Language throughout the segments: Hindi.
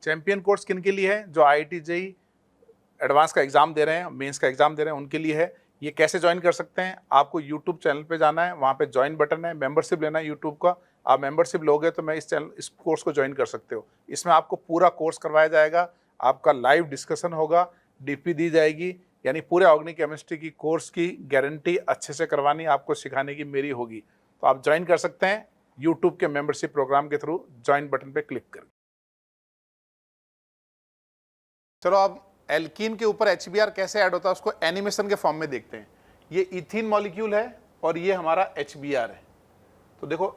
चैंपियन कोर्स किन के लिए है? जो IIT जेईई एडवांस का एग्जाम दे रहे हैं, मेंस का एग्जाम दे रहे हैं, उनके लिए है। ये कैसे ज्वाइन कर सकते हैं? आपको यूट्यूब चैनल पे जाना है, वहाँ पे ज्वाइन बटन है, मेंबरशिप लेना है यूट्यूब का। आप मेंबरशिप लोगे तो मैं इस कोर्स को ज्वाइन कर सकते हो। इसमें आपको पूरा कोर्स करवाया जाएगा, आपका लाइव डिस्कशन होगा, डीपी दी जाएगी, यानी पूरे ऑर्गेनिक केमिस्ट्री की कोर्स की गारंटी अच्छे से करवानी आपको सिखाने की मेरी होगी। तो आप ज्वाइन कर सकते हैं यूट्यूब के मेंबरशिप प्रोग्राम के थ्रू, ज्वाइन बटन पे क्लिक करके। चलो अब एल्कीन के ऊपर HBr कैसे ऐड होता है उसको एनिमेशन के फॉर्म में देखते हैं। ये इथीन मॉलिक्यूल है और ये हमारा HBr है। तो देखो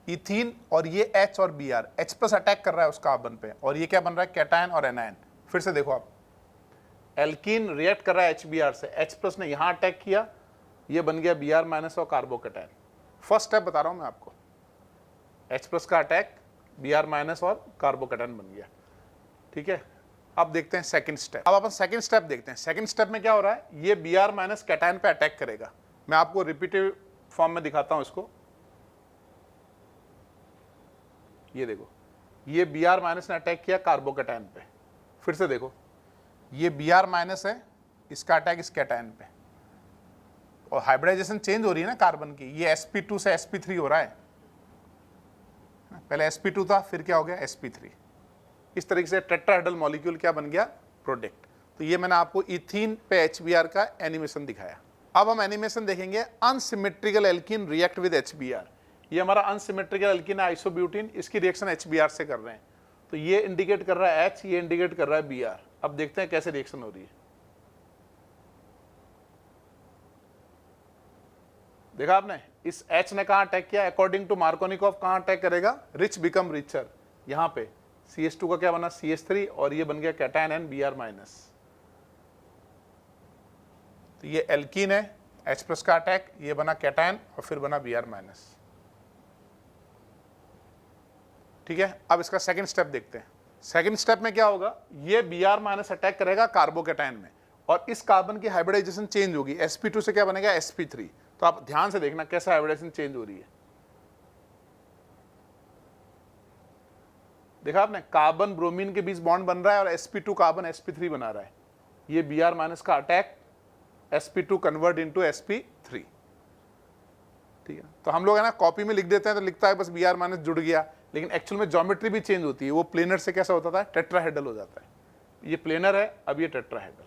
इथीन और ये H और Br, H+ अटैक कर रहा है उस कार्बन पे, और ये क्या बन रहा है? कैटायन और एनायन। फिर से देखो आप, एल्कीन रिएक्ट कर रहा है HBr से, H+ ने यहां अटैक किया, ये बन गया Br- और कार्बोकैटायन। फर्स्ट स्टेप बता रहा हूं मैं आपको, H+ का अटैक, Br- और कार्बोकैटायन बन गया। ठीक है, अब देखते हैं सेकंड स्टेप। अब अपन सेकंड स्टेप देखते हैं। सेकंड स्टेप में क्या हो रहा है? ये Br- कैटायन पे अटैक करेगा। मैं आपको रिपीटिव फॉर्म में दिखाता हूं इसको। ये देखो, ये Br- ने अटैक किया कार्बोकैटायन पे। फिर से देखो, ये Br- है, इसका अटैक इस कैटायन पे, और हाइब्रिडाइजेशन चेंज हो रही है ना कार्बन की। ये sp2 से sp3 हो रहा है। पहले sp2 था, फिर क्या हो गया? sp3। इस तरीके से टेट्राहेड्रल मॉलिक्यूल क्या बन गया? प्रोडक्ट। तो ये मैंने आपको इथीन पे HBr का एनिमेशन दिखाया। अब हम एनिमेशन देखेंगे unsymmetrical alkene react with HBr। ये हमारा अनसिमेट्रिकल एल्कीन है आइसोब्यूटीन, इसकी रिएक्शन HBr से कर रहे हैं। तो ये इंडिकेट कर रहा है H, ये इंडिकेट कर रहा है Br। अब देखते हैं कैसे रिएक्शन हो रही है। देखा आपने, इस H ने कहां अटैक किया? अकॉर्डिंग टू मार्कोनिकॉफ कहां अटैक करेगा? Rich become richer. यहां पे CH2 का क्या बना? CH3, और ये बन गया कैटायन एंड Br-। तो ये एल्कीन है, H+ का अटैक, ये बना कैटायन और फिर बना Br-। ठीक है, अब इसका सेकंड स्टेप देखते हैं। सेकंड स्टेप में क्या होगा? ये Br- अटैक करेगा कार्बोकैटायन में, और इस कार्बन की हाइब्रिडाइजेशन चेंज होगी। sp2 से क्या बनेगा? sp3। तो आप ध्यान से देखना कैसे हाइब्रिडाइजेशन चेंज हो रही है। देखा आपने, कार्बन ब्रोमीन के बीच बॉन्ड बन रहा है और sp2 कार्बन sp3 बना रहा है। ये Br- का attack, sp2 convert into sp3। ठीक है, तो हम लोग है ना कॉपी में लिख देते हैं तो लिखता है बस Br- जुड़ गया, लेकिन एक्चुअल में ज्योमेट्री भी चेंज होती है। वो प्लेनर से कैसा होता था? टेट्राहेड्रल हो जाता है। ये प्लेनर है, अब ये टेट्राहेड्रल।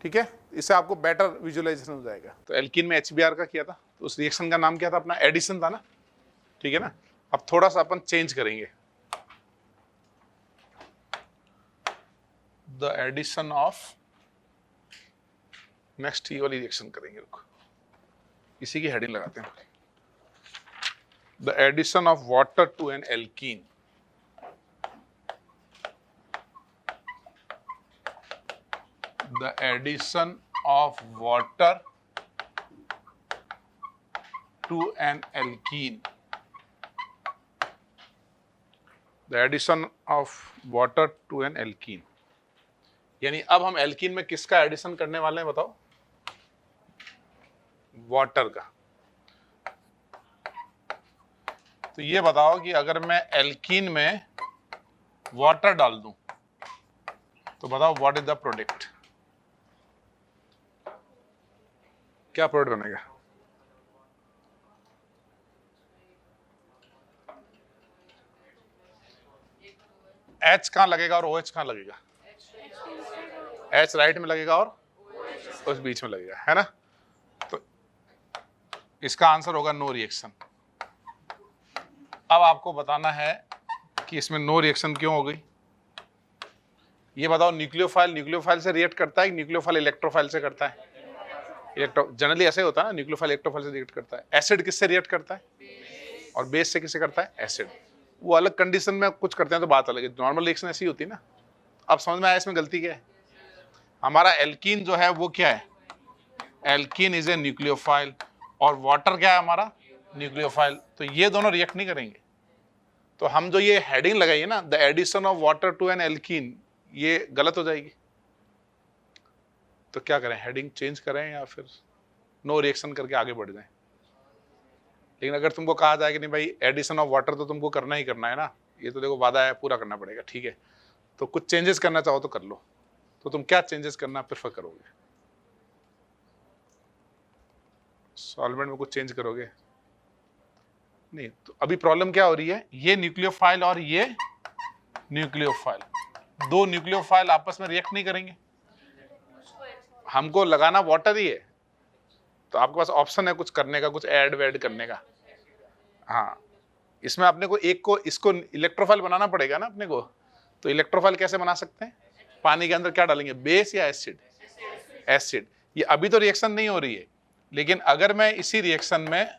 ठीक है, इससे आपको बेटर विजुअलाइजेशन हो जाएगा। तो एल्कीन में HBr का किया था, तो उस रिएक्शन का नाम क्या था अपना? एडिशन था ना। ठीक है ना, अब थोड़ा सा अपन चेंज करेंगे, द एडिशन ऑफ, नेक्स्ट ये वाली रिएक्शन करेंगे। रुको, इसी की हेडिंग लगाते हैं, the addition of water to an alkene. The addition of water to an alkene. The addition of water to an alkene. यानी अब हम एल्कीन में किसका एडिशन करने वाले हैं बताओ? वाटर का। तो ये बताओ कि अगर मैं एल्कीन में वाटर डाल दूं तो बताओ व्हाट इज द प्रोडक्ट? क्या प्रोडक्ट बनेगा? H कहां लगेगा और OH कहां लगेगा? H राइट में लगेगा और OH बीच में लगेगा, है ना? तो इसका आंसर होगा नो रिएक्शन। अब आपको बताना है कि इसमें नो रिएक्शन क्यों हो गई। ये बताओ, न्यूक्लियोफाइल न्यूक्लियोफाइल से रिएक्ट करता है, न्यूक्लियोफाइल इलेक्ट्रोफाइल से करता है? जनरली ऐसे होता है ना, न्यूक्लियोफाइल इलेक्ट्रोफाइल से रिएक्ट करता है। एसिड किससे रिएक्ट करता है? और बेस से किससे करता है? एसिड। वो अलग कंडीशन में कुछ करते हैं तो बात अलग है, नॉर्मल रिएक्शन ऐसी होती है ना। अब समझ में आया इसमें गलती क्या है? हमारा एल्कीन जो है वो क्या है? एल्कीन इज ए न्यूक्लियोफाइल, और वाटर क्या है हमारा? न्यूक्लियोफाइल। तो ये दोनों रिएक्ट नहीं करेंगे। तो हम जो ये हेडिंग लगाई है ना, the addition of water to an alkene, ये गलत हो जाएगी। तो क्या करें, हेडिंग चेंज करें या फिर नो रिएक्शन करके आगे बढ़ जाएं? लेकिन अगर तुमको कहा जाए कि नहीं भाई एडिशन ऑफ वाटर तो तुमको करना ही करना है ना, ये तो देखो वादा है, पूरा करना पड़ेगा, ठीक है, तो कुछ चेंजेस करना चाहो तो कर लो, तो तुम क्या चेंजेस करना प्रेफर करोगे? सॉल्वेंट में कुछ चेंज करोगे? नहीं। तो अभी प्रॉब्लम क्या हो रही है, ये न्यूक्लियोफाइल और ये न्यूक्लियोफाइल, दो न्यूक्लियोफाइल आपस में रिएक्ट नहीं करेंगे, हमको लगाना वाटर ही है, तो आपके पास ऑप्शन है कुछ करने का, कुछ ऐड वैड करने का। हाँ, इसमें अपने को एक को इसको इलेक्ट्रोफाइल बनाना पड़ेगा ना अपने को, तो इलेक्ट्रोफाइल कैसे बना सकते हैं? पानी के अंदर क्या डालेंगे, बेस या एसिड? एसिड। ये अभी तो रिएक्शन नहीं हो रही है, लेकिन अगर मैं इसी रिएक्शन में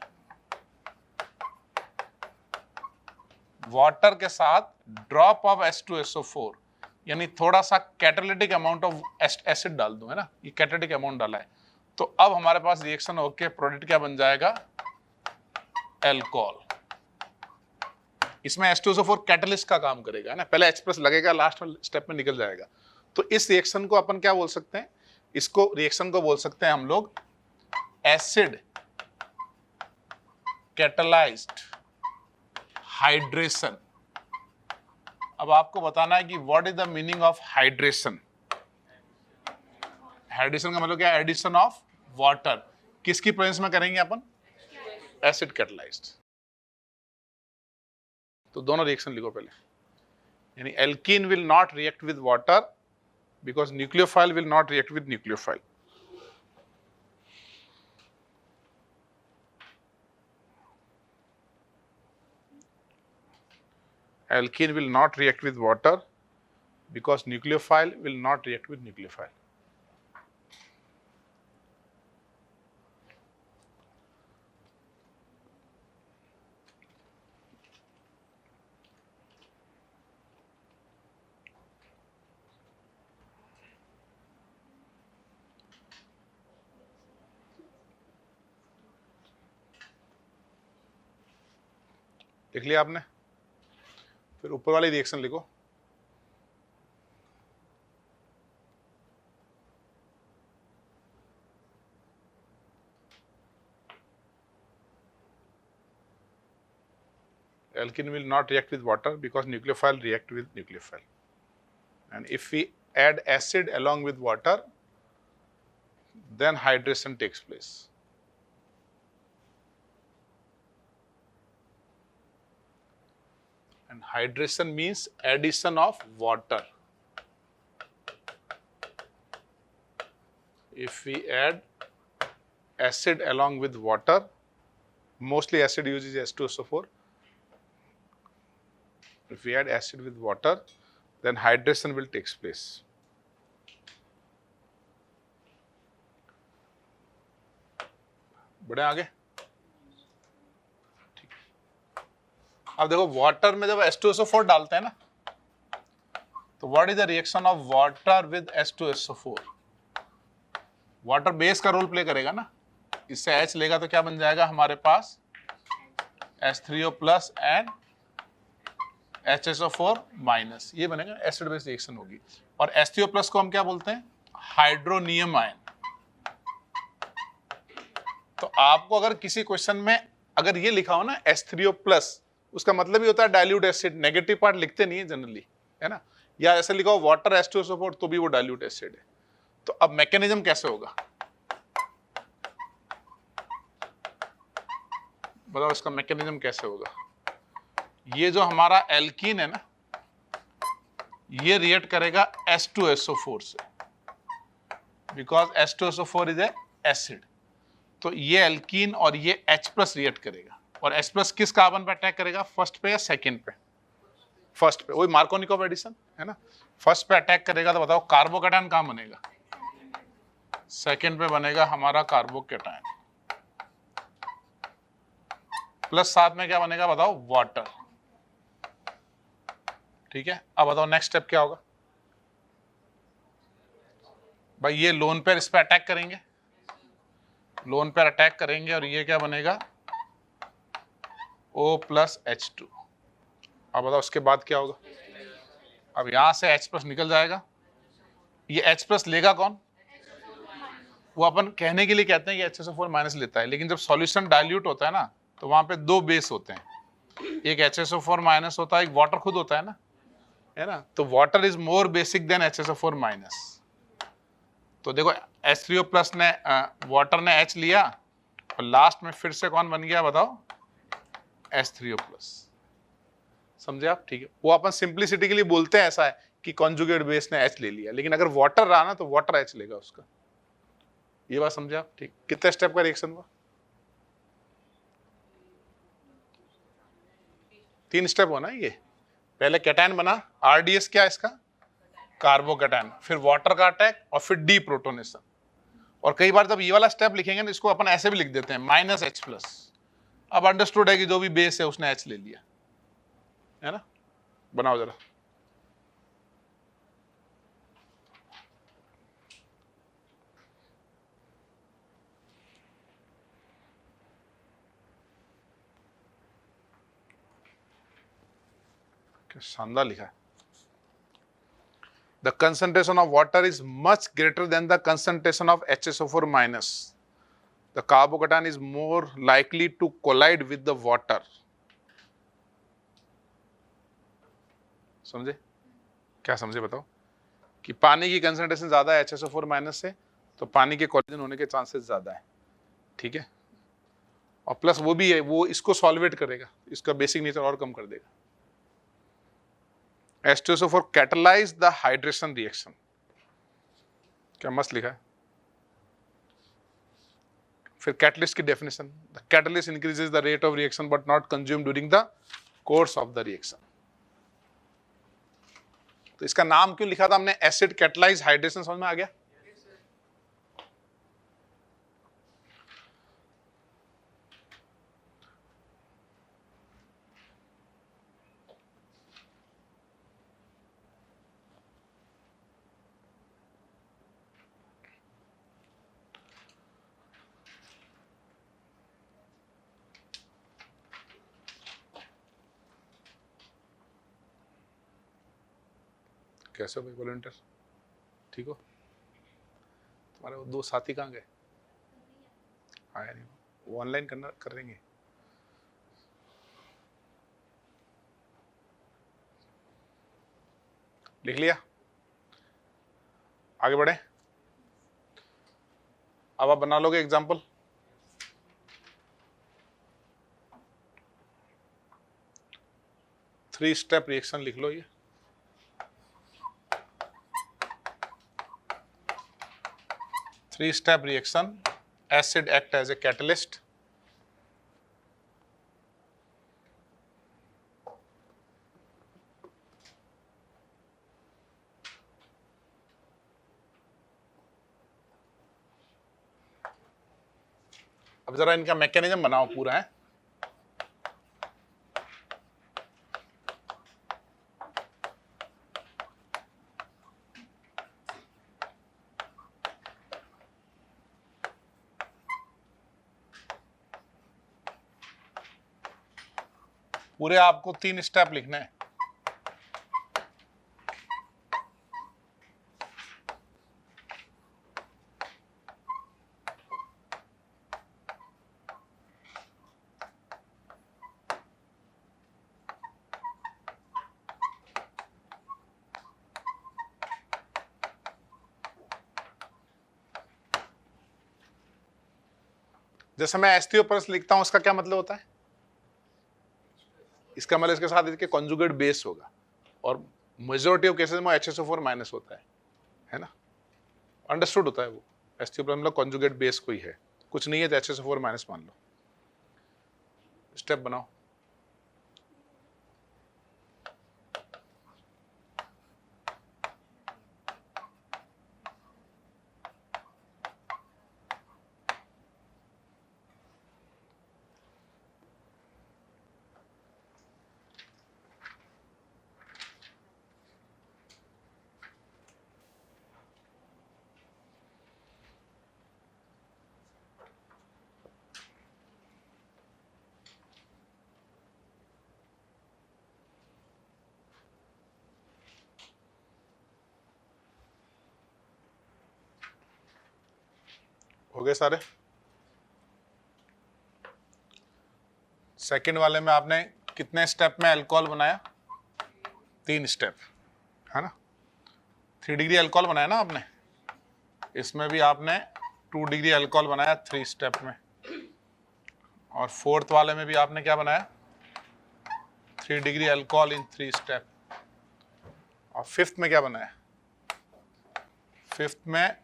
वाटर के साथ ड्रॉप ऑफ H2SO4 यानी थोड़ा सा कैटालिटिक अमाउंट ऑफ एसिड डाल दूं, है ना, ये कैटालिटिक अमाउंट डाला है, तो अब हमारे पास रिएक्शन होके प्रोडक्ट क्या बन जाएगा, अल्कोहल। इसमें H2SO4 कैटलिस्ट का काम करेगा, है ना, पहले H+ लगेगा, लास्ट में स्टेप में निकल जाएगा। तो इस रिएक्शन को अपन क्या बोल सकते हैं, इसको रिएक्शन को बोल सकते हैं हम लोग एसिड कैटलाइज्ड हाइड्रेशन। अब आपको बताना है कि what is the meaning of hydration. Hydration का मतलब क्या, एडिशन ऑफ वाटर, किसकी प्रेजेंस में करेंगे अपन, एसिड कैटलाइज्ड। तो दोनों रिएक्शन लिखो पहले, यानी alkene will not react with water because nucleophile will not react with nucleophile. Alkene will not react with water because nucleophile will not react with nucleophile. लिख लिया आपने? फिर ऊपर वाली रिएक्शन लिखो, alkene will not react with water because nucleophile react with nucleophile, and if we add acid along with water then hydration takes place. And hydration means addition of water. If we add acid along with water, mostly acid uses H2SO4. If we add acid with water, then hydration will take place. बढ़े आगे। अब देखो वाटर में जब H2SO4 डालते हैं ना, तो what is the reaction of water with H2SO4? Water base का रोल प्ले करेगा ना, इससे H लेगा तो क्या बन जाएगा हमारे पास, H3O plus and HSO4 minus, ये बनेगा, एसिड बेस रिएक्शन होगी। और H3O प्लस को हम क्या बोलते हैं, हाइड्रोनियम आयन। तो आपको अगर किसी क्वेश्चन में अगर ये लिखा हो ना H3O प्लस, उसका मतलब ही होता है डाइल्यूट एसिड, नेगेटिव पार्ट लिखते नहीं है जनरली, है ना, या ऐसे लिखा हो वाटर H2SO4 तो भी वो डाइल्यूट एसिड है। तो अब मैकेनिज्म कैसे होगा बताओ, इसका मैकेनिज्म कैसे होगा? ये जो हमारा एल्कीन है ना, ये रिएक्ट करेगा H2SO4 से, because H2SO4 is a acid. तो ये एल्कीन और ये H+ रिएक्ट करेगा, और H+ किस कार्बन पे अटैक करेगा, फर्स्ट पे या सेकंड पे? फर्स्ट पे, वही मार्कोनिकोव एडिशन है ना, फर्स्ट पे अटैक करेगा तो बताओ कार्बोकैटायन कहां बनेगा, सेकंड पे बनेगा हमारा कार्बोकैटायन, प्लस साथ में क्या बनेगा बताओ, वाटर। ठीक है, अब बताओ नेक्स्ट स्टेप क्या होगा भाई, ये लोन पेयर इस पे अटैक करेंगे, लोन पेयर अटैक करेंगे और ये क्या बनेगा, O प्लस H2। अब बताओ उसके बाद क्या होगा, अब यहां से H+ निकल जाएगा, ये H+ लेगा कौन, वो अपन कहने के लिए कहते हैं कि HSO4 माइनस लेता है, लेकिन जब सॉल्यूशन डाइल्यूट होता है ना, तो वहां पे दो बेस होते हैं, एक HSO4 माइनस होता है, एक वाटर खुद होता है ना। तो water is more basic than HSO4 minus. तो देखो H3O प्लस ने वाटर ने H लिया और लास्ट में फिर से कौन बन गया बताओ, H3O प्लस। समझे आप? ठीक है, वो अपन सिंप्लिसिटी के लिए बोलते हैं ऐसा है कि कॉन्जुगेट बेस ने H ले लिया, लेकिन अगर वाटर रहा ना तो वाटर H लेगा उसका। ये बात समझे आप? ठीक, कितने स्टेप का रिएक्शन हुआ? 3 स्टेप होना ये। पहले कैटायन बना, RDS क्या है इसका, कार्बोकैटायन, फिर वाटर का अटैक और फिर डी प्रोटोनेशन। और कई बार जब ये वाला स्टेप लिखेंगे ना, इसको अपन ऐसे भी लिख देते हैं -H प्लस। अब अंडरस्टूड है कि जो भी बेस है उसने H ले लिया, है ना। बनाओ जरा। क्या शानदार लिखा है। The concentration of water is much greater than the concentration of HSO4 minus. The carbocation is more likely to collide with the water. समझे? क्या समझे बताओ? कि पानी की कंसंट्रेशन ज्यादा है HSO4 माइनस से, तो पानी के कोलिजन होने के चांसेस ज्यादा है। ठीक है, और प्लस वो भी है, वो इसको सॉल्वेट करेगा, इसका बेसिक नेचर और कम कर देगा। H2SO4 catalyze the hydration reaction. क्या मस्त लिखा है। फिर कैटलिस्ट की definition, the catalyst increases the rate of reaction but not consume during the course of the reaction. तो इसका नाम क्यों लिखा था हमने, एसिड कैटलाइज हाइड्रेशन? समझ में आ गया? कैसे हो भाई वॉलंटियर? ठीक हो? तुम्हारे वो 2 साथी कहाँ गए? आया नहीं, वो ऑनलाइन करना करेंगे। लिख लिया? आगे बढ़े। अब आप बना लोगे एग्जाम्पल। थ्री स्टेप रिएक्शन लिख लो ये। Three-step reaction, acid act as a catalyst. अब जरा इनका मैकेनिज्म बनाओ पूरा है। पूरे आपको 3 स्टेप लिखना है। जैसे मैं एस्टियो प्लस लिखता हूं, उसका क्या मतलब होता है? इसका मतलब इसके साथ इसके कॉन्जुगेट बेस होगा, और मेजॉरिटी ऑफ केसेस में HSO4 माइनस होता है ना। अंडरस्टूड होता है वो। एस्टियो प्लस मतलब कॉन्जुगेट बेस कोई है, कुछ नहीं है तो HSO4 माइनस मान लो। स्टेप बनाओ। हो गए सारे? सेकंड वाले में आपने कितने स्टेप में अल्कोहल बनाया? 3 स्टेप, है ना। 3 डिग्री अल्कोहल बनाया ना आपने, इसमें भी आपने 2 डिग्री अल्कोहल बनाया 3 स्टेप में, और फोर्थ वाले में भी आपने क्या बनाया? 3 डिग्री अल्कोहल इन 3 स्टेप। और फिफ्थ में क्या बनाया? फिफ्थ में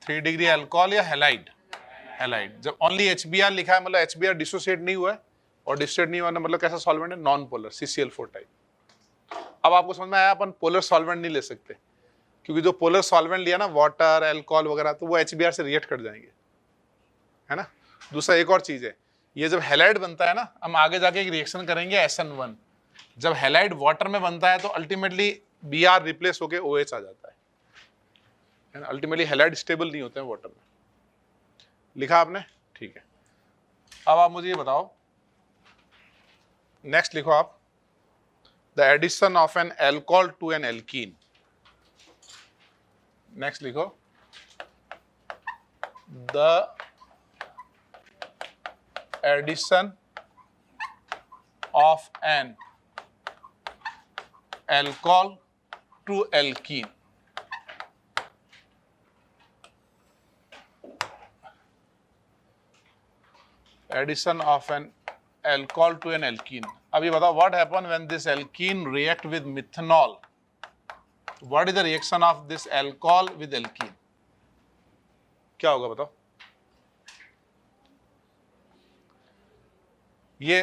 3 डिग्री अल्कोहल या हैलाइड? हैलाइड। जब ओनली HBr लिखा है मतलब HBr डिसोसिएट नहीं हुआ है, और डिसोसिएट नहीं हुआ मतलब कैसा सॉल्वेंट है? Non polar, CCl4 type. अब आपको समझ में आया अपन पोलर सॉल्वेंट नहीं ले सकते, क्योंकि जो पोलर सॉल्वेंट लिया ना, वाटर, अल्कोहल वगैरह, तो वो HBr से रिएक्ट कर जाएंगे, है ना। दूसरा एक और चीज है, ये जब हैलाइड बनता है ना, हम आगे जाके एक रिएक्शन करेंगे SN1। जब हैलाइड वाटर में बनता है तो अल्टीमेटली Br रिप्लेस होके OH आ जाता है ना। अल्टीमेटली हैलाइड स्टेबल नहीं होते हैं वाटर में। लिखा आपने? ठीक है। अब आप मुझे ये बताओ, नेक्स्ट लिखो आप, the addition of an alcohol to an alkene. Next लिखो, the addition of an alcohol to alkene. Addition of an alcohol to an alkene. अब ये बताओ, what happen when this alkene react with methanol? What is the reaction of this alcohol with alkene? क्या होगा बताओ? ये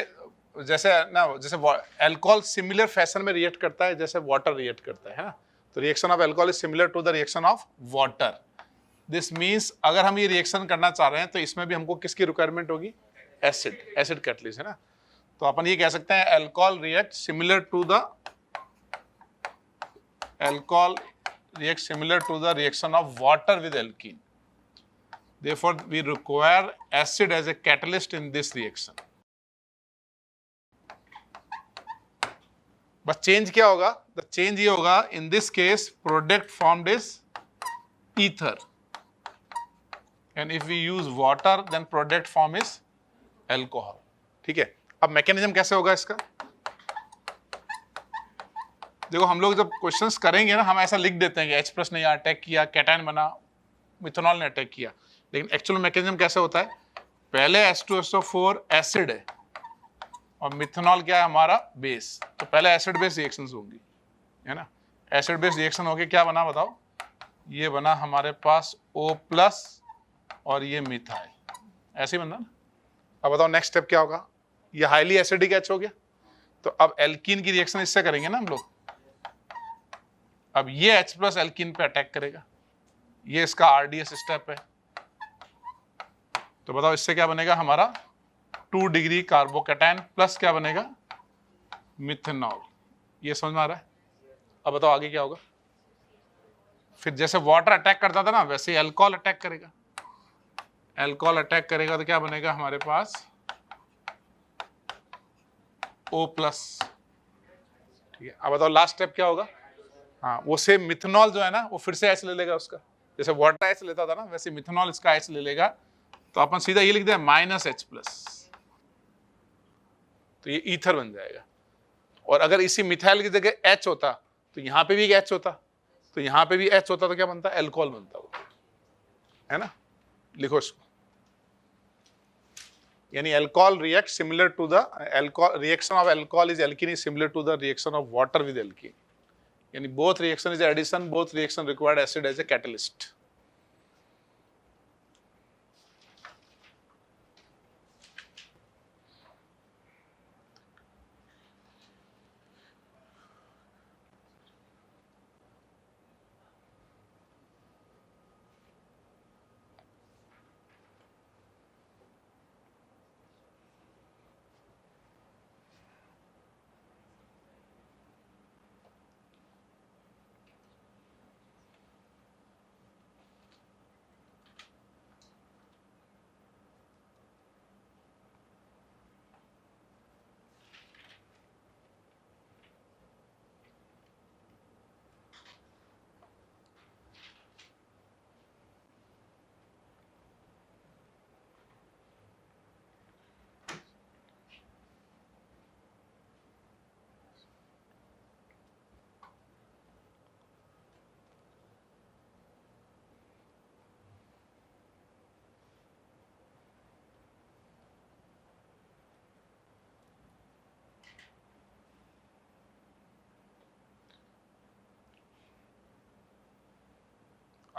जैसे ना, जैसे अल्कोहल सिमिलर फैशन में रिएक्ट करता है जैसे वाटर रिएक्ट करता है ना। तो reaction of alcohol is similar to the reaction of water. This means अगर हम ये रिएक्शन करना चाह रहे हैं तो इसमें भी हमको किसकी रिक्वायरमेंट होगी? एसिड कैटलिस्ट, है ना। तो अपन ये कह सकते हैं alcohol react similar to the reaction of water with alkene. Therefore we require acid as a catalyst in this reaction. बस चेंज क्या होगा? द चेंज ये होगा, in this case product formed is ether, and if we use water then product form is alcohol. ठीक है। अब मैकेनिज्म कैसे होगा इसका? देखो, हम लोग जब क्वेश्चंस करेंगे ना, हम ऐसा लिख देते हैं कि H+ ने अटैक किया, कैटायन बना, मिथेनॉल ने अटैक किया, लेकिन एक्चुअल मैकेनिज्म कैसे होता है? पहले H2SO4 एसिड है और मिथेनॉल क्या है? हमारा बेस। तो पहले एसिड बेस रिएक्शंस होंगी, है ना। एसिड बेस रिएक्शन होके क्या बना बताओ? ये बना हमारे पास O+ और ये मिथाइल, ऐसे ही बनना ना। अब बताओ नेक्स्ट स्टेप क्या होगा? ये हाईली एसिडिक H हो गया, तो अब एल्कीन की रिएक्शन इससे करेंगे ना हम लोग। अब ये H+ एल्कीन पे अटैक करेगा, ये इसका RDS स्टेप है। तो बताओ इससे क्या बनेगा? हमारा 2 डिग्री कार्बोकैटायन प्लस क्या बनेगा? मिथेनॉल। ये समझ में आ रहा है? अब बताओ आगे क्या होगा? फिर जैसे वाटर अटैक करता था ना, वैसे ही अल्कोहल अटैक करेगा। अल्कोहल अटैक करेगा तो क्या बनेगा हमारे पास? O+। ठीक है। अब बताओ लास्ट स्टेप क्या होगा? हाँ, वो सेम मिथेनॉल जो है ना, वो फिर से H ले लेगा उसका। जैसे वाटर H लेता था ना, वैसे मिथेनॉल इसका H ले लेगा। तो अपन सीधा ये लिख दें -H+, तो ये ईथर बन जाएगा। और अगर इसी मिथाइल की जगह H होता तो यहां पे भी एक H होता, तो यहां पे भी H होता तो क्या बनता? अल्कोहल बनता, वो है ना। लिखो इसको, यानी alcohol react similar to the alcohol, reaction of alcohol is alkene is similar to the reaction of water with alkene, यानी both reaction is addition, both reaction required acid as a catalyst.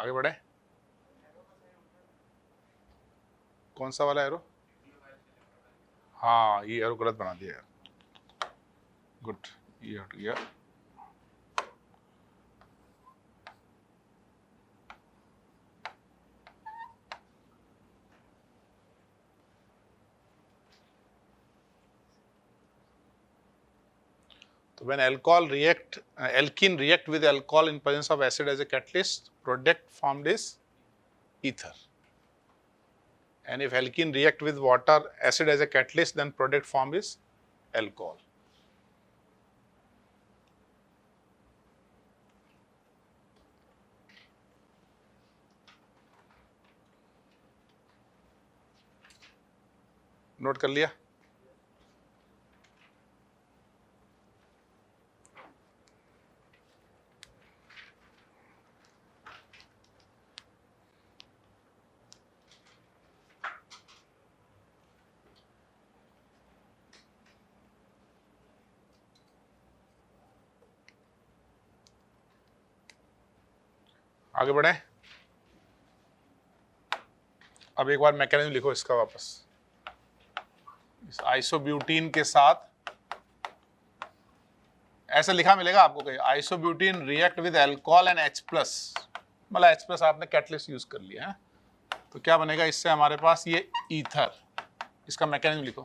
आगे बढ़े, कौन सा वाला एरो? हाँ, ये एरो गलत बना दिया यार, गुड, ये हट गया। So when alkene react with alcohol in presence of acid as a catalyst, product formed is ether. And if alkene react with acid as a catalyst, then product formed is alcohol. Note कर लिया? आगे बढ़े। अब एक बार मैकेनिज्म लिखो इसका वापस। इस आइसोब्यूटीन के साथ ऐसा लिखा मिलेगा आपको कहीं, isobutene react with alcohol and H+, मतलब H+ आपने कैटलिस्ट यूज कर लिया है, तो क्या बनेगा इससे हमारे पास ये ईथर। इसका मैकेनिज्म लिखो।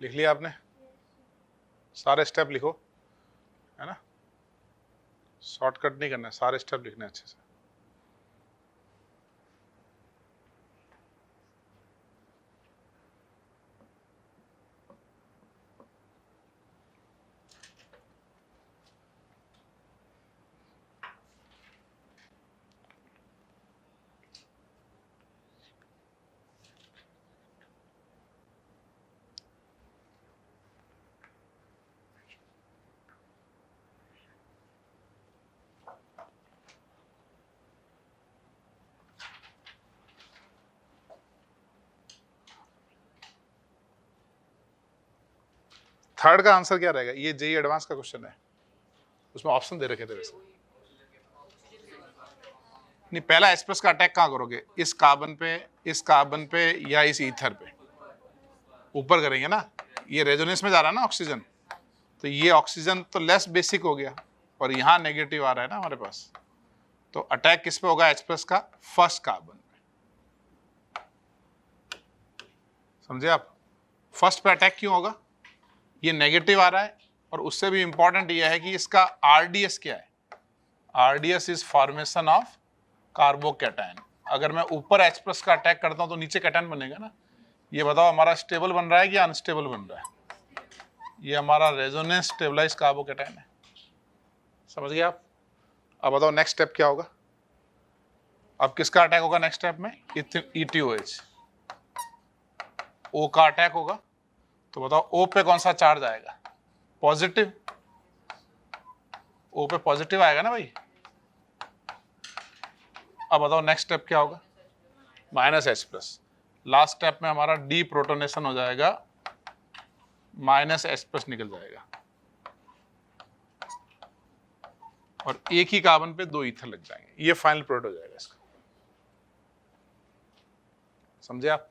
लिख लिया आपने? सारे स्टेप लिखो, है ना, शॉर्टकट नहीं करना है, सारे स्टेप लिखने अच्छे से। थर्ड का आंसर क्या रहेगा? ये जेई एडवांस का क्वेश्चन है, उसमें ऑप्शन दे रखे थे वैसे। नहीं, पहला H+ का अटैक कहाँ करोगे? इस कार्बन पे या इस ईथर पे? ऊपर करेंगे ना, ये रेजोनेंस में जा रहा है ना ऑक्सीजन, तो ये ऑक्सीजन तो लेस बेसिक हो गया और यहाँ नेगेटिव आ रहा है ना हमारे पास, तो अटैक किस पे होगा H+ का? फर्स्ट कार्बन पे। समझे आप? फर्स्ट पे अटैक क्यों होगा? ये नेगेटिव आ रहा है, और उससे भी इंपॉर्टेंट ये है कि इसका RDS क्या है? RDS is formation of carbocation. अगर मैं ऊपर H+ का अटैक करता हूं तो नीचे कैटायन बनेगा ना। ये बताओ हमारा स्टेबल बन रहा है कि अनस्टेबल बन रहा है? ये हमारा रेजोनेंस स्टेबलाइज कार्बोकैटायन है। समझ गए आप? अब बताओ नेक्स्ट स्टेप क्या होगा? अब किसका अटैक होगा नेक्स्ट स्टेप में? ETOH, O का अटैक होगा। तो बताओ O पे कौन सा चार्ज आएगा? पॉजिटिव। O पे पॉजिटिव आएगा ना भाई। अब बताओ नेक्स्ट स्टेप क्या होगा? -H+। लास्ट स्टेप में हमारा डी प्रोटोनेशन हो जाएगा, -H+ निकल जाएगा, और एक ही कार्बन पे 2 ईथर लग जाएंगे। ये फाइनल प्रोडक्ट हो जाएगा इसका। समझे आप?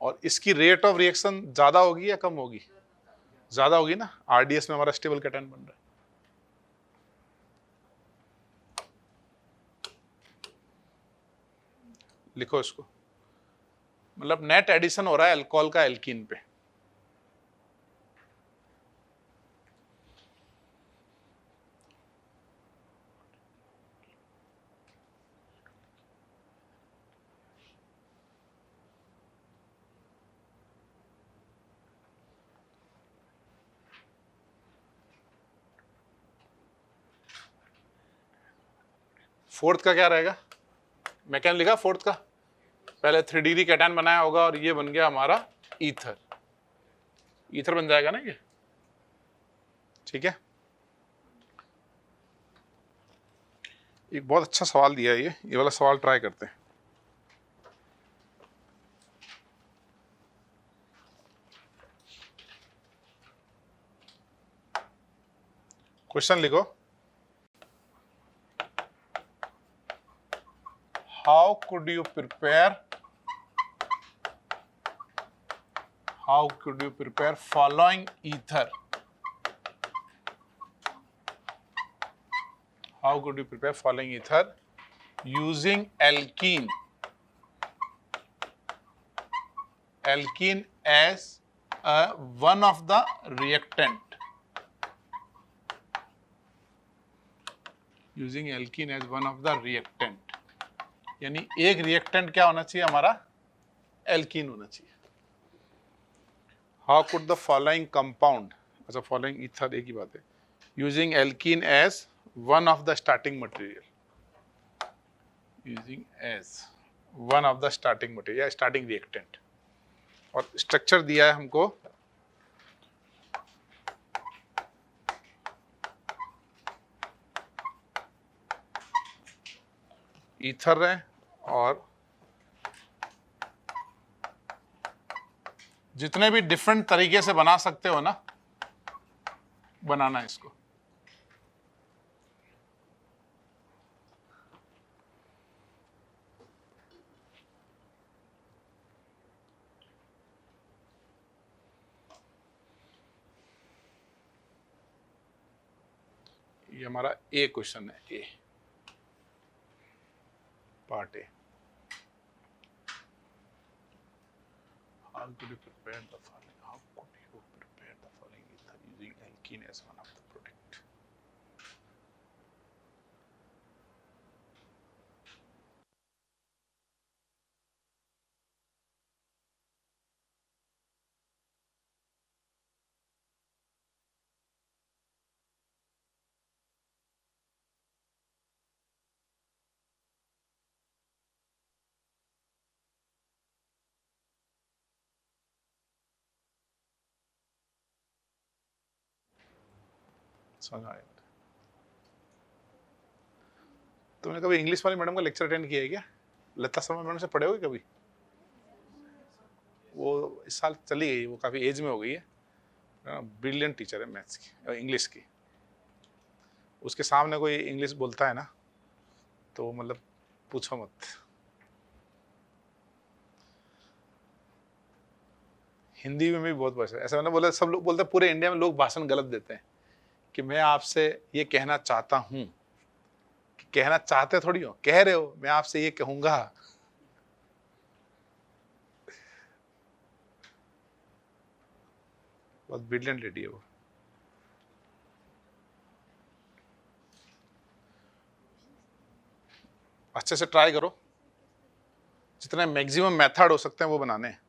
और इसकी रेट ऑफ रिएक्शन ज्यादा होगी या कम होगी? ज्यादा होगी ना, RDS में हमारा स्टेबल कैटायन बन रहा है। लिखो इसको, मतलब नेट एडिशन हो रहा है अल्कोहल का एल्कीन पे। फोर्थ का क्या रहेगा? मैं क्या लिखा फोर्थ का? पहले 3 डिग्री कैटायन बनाया होगा और ये बन गया हमारा ईथर। ईथर बन जाएगा ना ये, ठीक है। एक बहुत अच्छा सवाल दिया है ये वाला सवाल ट्राई करते हैं। क्वेश्चन लिखो, how could you prepare following ether? How could you prepare following ether using alkene as one of the reactant? Using alkene as one of the reactant, यानी एक रिएक्टेंट क्या होना चाहिए हमारा? एल्कीन होना चाहिए। How could the following compound, अच्छा फॉलोइंग ईथर एक ही बात है, using alkene as one of the starting material, using as one of the starting material या स्टार्टिंग रिएक्टेंट। और स्ट्रक्चर दिया है हमको, ईथर है और जितने भी डिफरेंट तरीके से बना सकते हो ना, बनाना है इसको। ये हमारा ए क्वेश्चन है, A part A. How could you prepare the following? How could you prepare the following ether using alkene as one of the product? समझ आया? तुमने कभी इंग्लिश वाली मैडम का लेक्चर अटेंड किया है क्या? लता शर्मा मैडम से पढ़े हो कभी? वो इस साल चली गई, वो काफ़ी एज में हो गई है, ब्रिलियंट टीचर है मैथ्स की और इंग्लिश की। उसके सामने कोई इंग्लिश बोलता है ना तो मतलब पूछो मत। हिंदी में भी बहुत भाषा ऐसा मैंने बोला, सब लोग बोलते हैं पूरे इंडिया में लोग भाषण गलत देते हैं कि मैं आपसे ये कहना चाहता हूं, कहना चाहते थोड़ी हो, कह रहे हो मैं आपसे ये कहूंगा। बहुत ब्रिलियंट लेडी है वो। अच्छे से ट्राई करो, जितने मैक्सिमम मेथड हो सकते हैं वो बनाने हैं।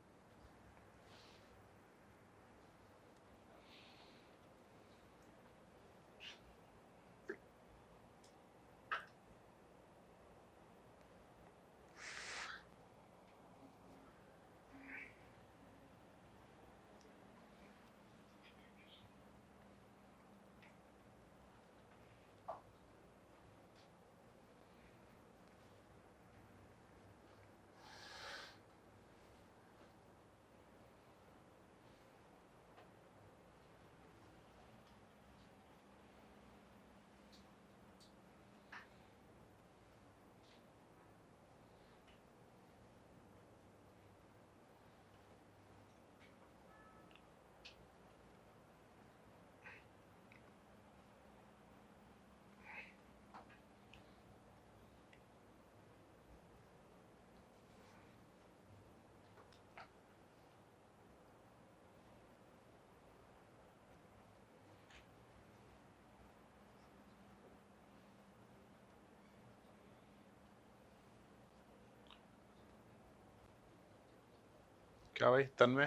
क्या भाई तन्मय?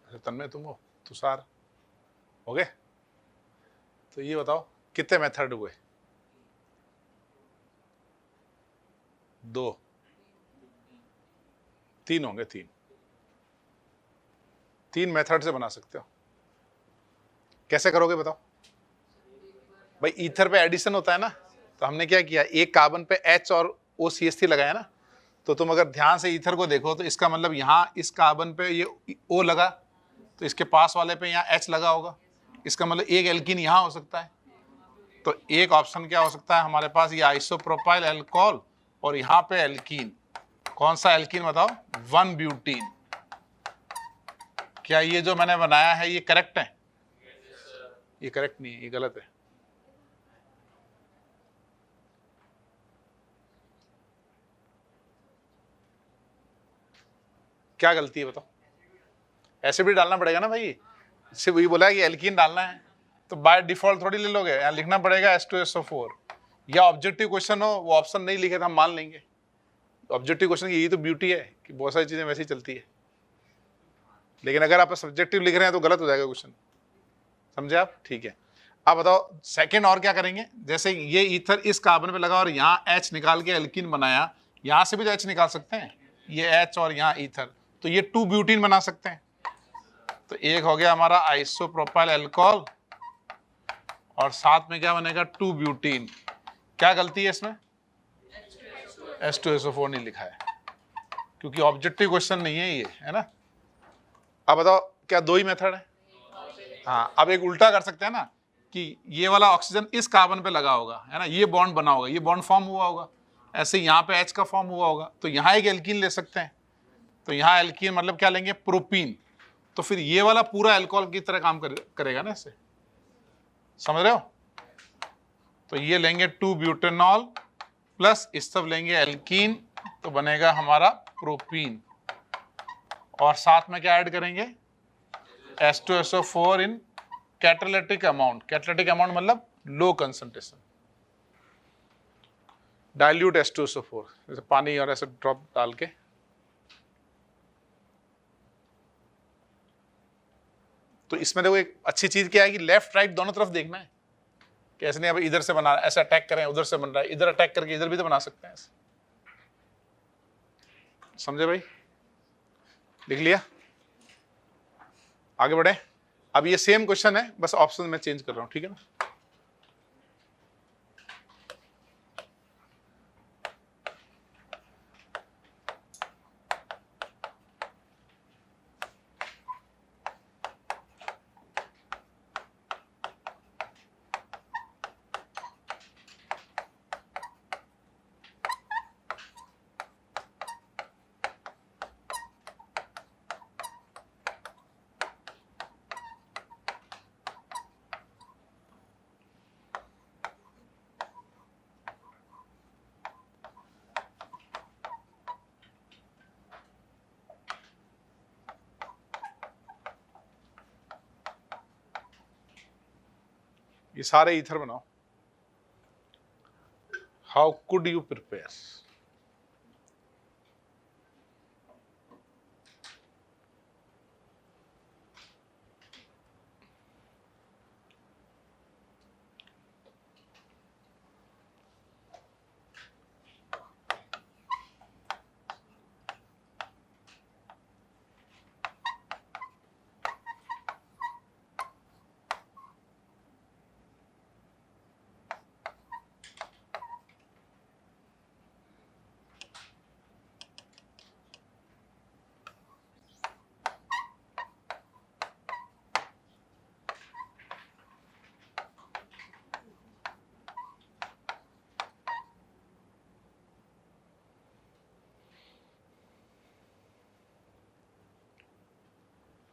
अच्छा तन्मय तुम हो, तुषार हो गए? तो ये बताओ कितने मेथड हुए? 2 3 होंगे, 3 मेथड से बना सकते हो। कैसे करोगे बताओ? भाई ईथर पे एडिशन होता है ना, तो हमने क्या किया, एक कार्बन पे H और OCH3 लगाया ना, तो तुम अगर ध्यान से ईथर को देखो तो इसका मतलब यहाँ इस कार्बन पे ये O लगा तो इसके पास वाले पे यहाँ H लगा होगा, इसका मतलब एक एल्कीन यहाँ हो सकता है। तो एक ऑप्शन क्या हो सकता है हमारे पास, ये आइसोप्रोपाइल अल्कोहल और यहाँ पे एल्कीन। कौन सा एल्कीन बताओ? 1 ब्यूटीन। क्या ये जो मैंने बनाया है ये करेक्ट है? ये करेक्ट नहीं है, ये गलत है। क्या गलती है बताओ? ऐसे भी डालना पड़ेगा ना भाई, सिर्फ वही बोला है कि एल्कीन डालना है तो बाय डिफॉल्ट थोड़ी ले लोगे, यहाँ लिखना पड़ेगा H2SO4। या ऑब्जेक्टिव क्वेश्चन हो, वो ऑप्शन नहीं लिखे तो हम मान लेंगे। ऑब्जेक्टिव क्वेश्चन की यही तो ब्यूटी है कि बहुत सारी चीजें वैसे ही चलती है, लेकिन अगर आप सब्जेक्टिव लिख रहे हैं तो गलत हो जाएगा क्वेश्चन। समझे आप? ठीक है। अब बताओ सेकंड और क्या करेंगे, जैसे ये ईथर इस कार्बन पे लगा और यहाँ H निकाल के एल्कीन बनाया, यहाँ से भी तो H निकाल सकते हैं, ये H और यहाँ ईथर, तो ये 2 ब्यूटीन बना सकते हैं। तो एक हो गया हमारा आइसोप्रोपाइल अल्कोहल और साथ में क्या बनेगा 2 ब्यूटीन। क्या गलती है इसमें? H2SO4 नहीं लिखा है क्योंकि ऑब्जेक्टिव क्वेश्चन नहीं है ये, है ना। अब बताओ क्या 2 ही मेथड है? हाँ, अब एक उल्टा कर सकते हैं ना कि ये वाला ऑक्सीजन इस कार्बन पे लगा होगा, है ना, ये बॉन्ड बना होगा, ये बॉन्ड फॉर्म हुआ होगा, ऐसे यहाँ पे H का फॉर्म हुआ होगा, तो यहाँ एक एल्कीन ले सकते हैं। तो यहाँ एल्कीन मतलब क्या लेंगे? प्रोपीन। तो फिर ये वाला पूरा अल्कोहल की तरह काम करेगा ना इससे, समझ रहे हो? तो ये लेंगे 2 ब्यूटेनॉल प्लस इस सब लेंगे एल्कीन, तो बनेगा हमारा प्रोपीन। और साथ में क्या ऐड करेंगे, H2SO4 इन कैटालिटिक अमाउंट। कैटालिटिक अमाउंट मतलब लो कंसंट्रेशन, डाइल्यूट H2SO4, जैसे पानी और ऐसे ड्रॉप डाल के। तो इसमें देखो एक अच्छी चीज क्या है कि लेफ्ट राइट दोनों तरफ देखना है, कैसे नहीं अब इधर से बना, ऐसा अटैक करें उधर से बन रहा है, इधर अटैक करके इधर भी तो बना सकते हैं ऐसे। समझे भाई? लिख लिया? आगे बढ़े। अब ये सेम क्वेश्चन है, बस ऑप्शन में चेंज कर रहा हूं, ठीक है ना। ये सारे ईथर बनाओ। How could you prepare?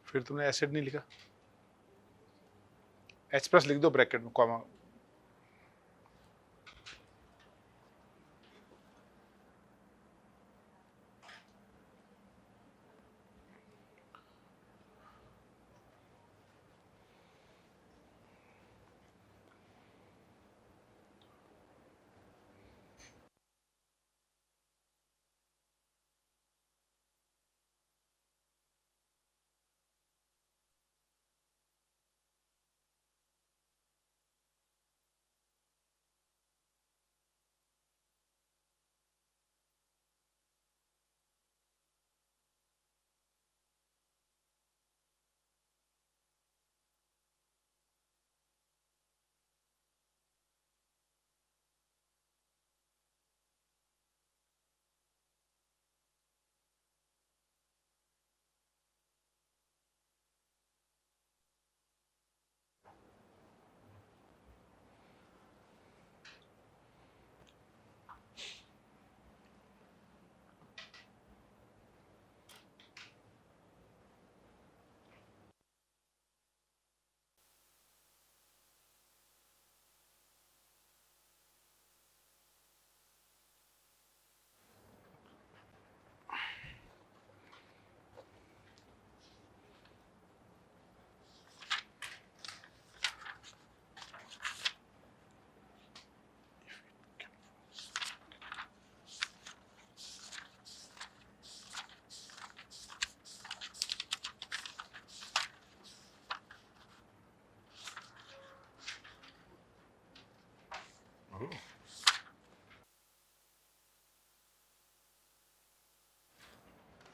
फिर तुमने एसिड नहीं लिखा, H+ लिख दो ब्रैकेट में, कॉमा।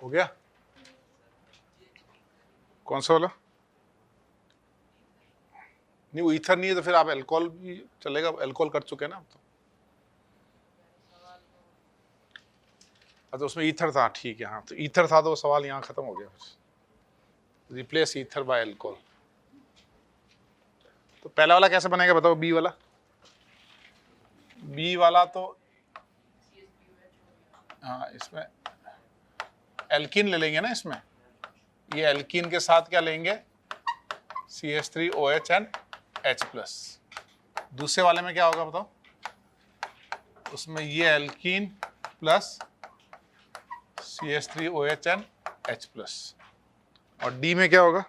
हो गया? कौन सा वाला? नहीं, वो ईथर नहीं है तो फिर आप अल्कोहल भी चलेगा, अल्कोहल कर चुके हैं ना आप तो। अच्छा, उसमें ईथर था, ठीक है। हाँ, तो ईथर था तो वो सवाल यहाँ खत्म हो गया। Replace ether by alcohol. तो पहला वाला कैसे बनेगा बताओ, बी वाला? बी वाला तो हाँ, इसमें एल्कीन ले लेंगे ना इसमें। ये एल्कीन के साथ क्या लेंगे, CH3OH एंड H+। दूसरे वाले में क्या होगा बताओ? उसमें ये alkene plus CH3OH and H+। और डी में क्या होगा?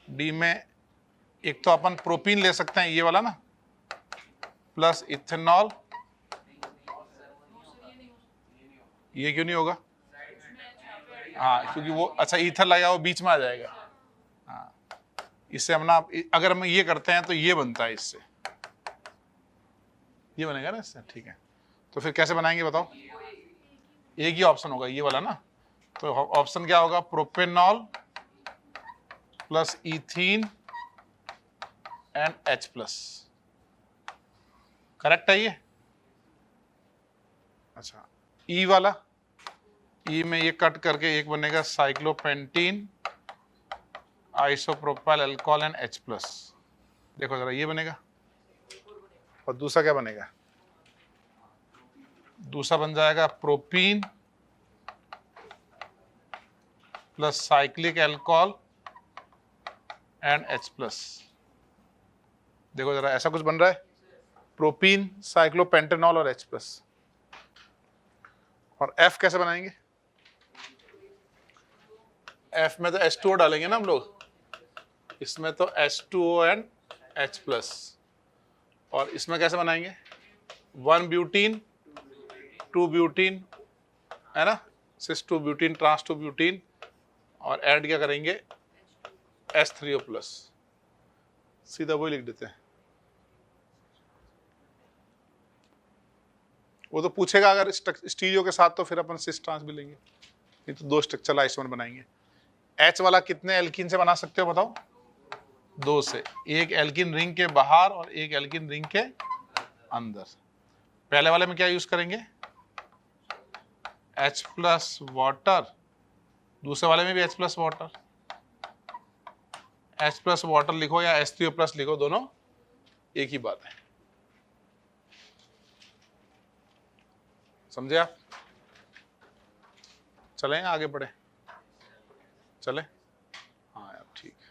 डी में एक तो अपन प्रोपीन ले सकते हैं, ये वाला ना, प्लस इथेनॉल। ये क्यों नहीं होगा? हाँ, क्योंकि वो अच्छा ईथर लगा वो बीच में आ जाएगा। हाँ, इससे हम ना, अगर हम ये करते हैं तो ये बनता है, इससे ये बनेगा ना इससे। ठीक है, तो फिर कैसे बनाएंगे बताओ? एक ही ऑप्शन होगा, ये वाला ना। तो ऑप्शन क्या होगा? Propanol plus ethene and H plus. Correct है ये? अच्छा, ई वाला, ई में ये कट करके एक बनेगा साइक्लोपेंटीन isopropyl alcohol and H plus. देखो जरा, ये बनेगा। और दूसरा क्या बनेगा? दूसरा बन जाएगा propene plus cyclic alcohol and H plus. देखो जरा, ऐसा कुछ बन रहा है, प्रोपीन, साइक्लोपेंटेनॉल और H प्लस। और F कैसे बनाएंगे? F में तो H2O डालेंगे ना हम लोग, इसमें तो H2O एंड H प्लस। और इसमें कैसे बनाएंगे? 1 ब्यूटीन 2 ब्यूटीन है ना, सिस 2 ब्यूटीन ट्रांस 2 ब्यूटीन, और ऐड क्या करेंगे? H3O plus. सीधा वही लिख देते हैं। वो तो पूछेगा अगर स्टीरियो के साथ तो फिर अपन सिस ट्रांस भी लेंगे, नहीं तो 2 स्ट्रक्चरल आइसोमर बनाएंगे। H वाला कितने एल्कीन से बना सकते हो बताओ? 2 से। एक एल्कीन रिंग के बाहर और एक एल्कीन रिंग के अंदर। पहले वाले में क्या यूज करेंगे? H plus water. दूसरे वाले में भी H plus water. H plus water लिखो या H3O प्लस लिखो, दोनों एक ही बात है। समझे आप? चलें आगे बढ़े? चले? हाँ यार, ठीक है।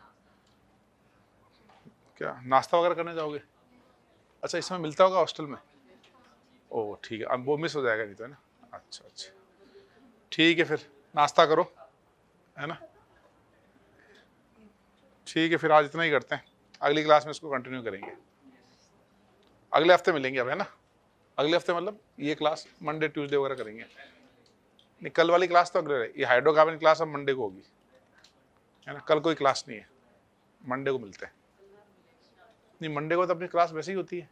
क्या नाश्ता वगैरह करने जाओगे? अच्छा, इसमें मिलता होगा हॉस्टल में? ओह ठीक है, अब वो मिस हो जाएगा नहीं तो, है ना? अच्छा अच्छा, ठीक है, फिर नाश्ता करो, है ना? ठीक है, फिर आज इतना ही करते हैं, अगली क्लास में इसको कंटिन्यू करेंगे। अगले हफ्ते मिलेंगे अब, है ना? अगले हफ्ते मतलब ये क्लास मंडे ट्यूसडे वगैरह करेंगे। नहीं, कल वाली क्लास तो अगले, ये हाइड्रोकार्बन क्लास अब मंडे को होगी, है ना? कल कोई क्लास नहीं है, मंडे को मिलते हैं। नहीं, मंडे को तो अपनी क्लास वैसे ही होती है।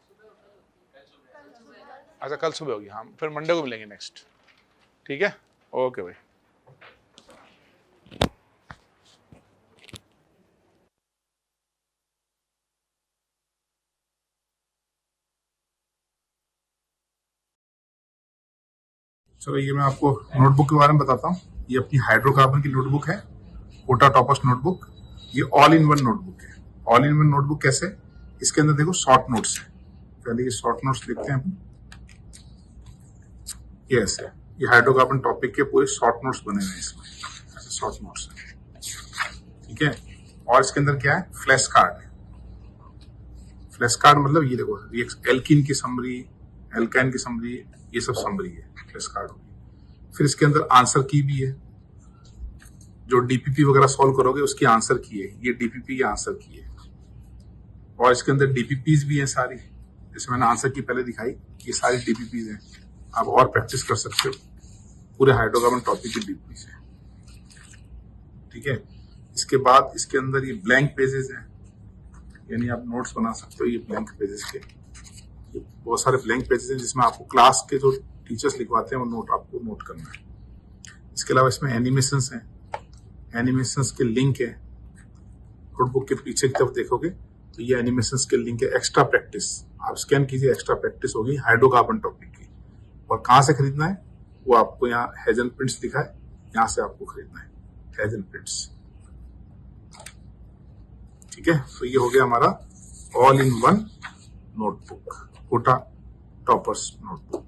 अच्छा, कल सुबह होगी, हाँ, फिर मंडे को मिलेंगे नेक्स्ट। ठीक है, ओके भाई। चलो, ये मैं आपको नोटबुक के बारे में बताता हूँ। ये अपनी हाइड्रोकार्बन की नोटबुक है, कोटा टॉपर्स नोटबुक। ये ऑल इन वन नोटबुक है। ऑल इन वन नोटबुक कैसे? इसके अंदर देखो शॉर्ट नोट्स है। पहले ये शॉर्ट नोट्स लिखते हैं अपन। ये ऐसे, ये हाइड्रोकार्बन टॉपिक के पूरे शॉर्ट नोट्स बने हुए हैं इसमें, ऐसे शॉर्ट नोट्स है। ठीक है, और इसके अंदर क्या है? फ्लैश कार्ड है। फ्लैश कार्ड मतलब ये देखो, एल्कीन की समरी, एल्काइन की समरी, ये सब समरी है, फ्लैश कार्ड होगी। फिर इसके अंदर आंसर की भी है, जो डीपीपी वगैरह सॉल्व करोगे उसकी आंसर की है, ये डीपीपी की आंसर की है। और इसके अंदर डीपीपीज भी हैं सारी, जैसे मैंने आंसर की पहले दिखाई, ये सारी डीपीपीज हैं। आप और प्रैक्टिस कर सकते हो, पूरे हाइड्रोकार्बन टॉपिक की डीपीपीज है। ठीक है, इसके बाद इसके अंदर ये ब्लैंक पेजेस हैं, यानी आप नोट्स बना सकते हो। ये ब्लैंक पेजेस के, ये बहुत सारे ब्लैंक पेजेस हैं जिसमें आपको क्लास के जो टीचर्स लिखवाते हैं वो नोट आपको नोट करना है। इसके अलावा इसमें एनिमेशंस हैं, एनिमेशंस के लिंक है। नोटबुक के पीछे की तरफ देखोगे तो ये एनिमेशंस के लिंक है। एक्स्ट्रा प्रैक्टिस आप स्कैन कीजिए, एक्स्ट्रा प्रैक्टिस होगी हाइड्रोकार्बन टॉपिक की। और कहाँ से खरीदना है वो आपको यहाँ हेजन प्रिंट्स दिखा है, यहाँ से आपको खरीदना है, हेजन प्रिंट्स। ठीक है, तो ये हो गया हमारा all in one notebook, Kota toppers notebook.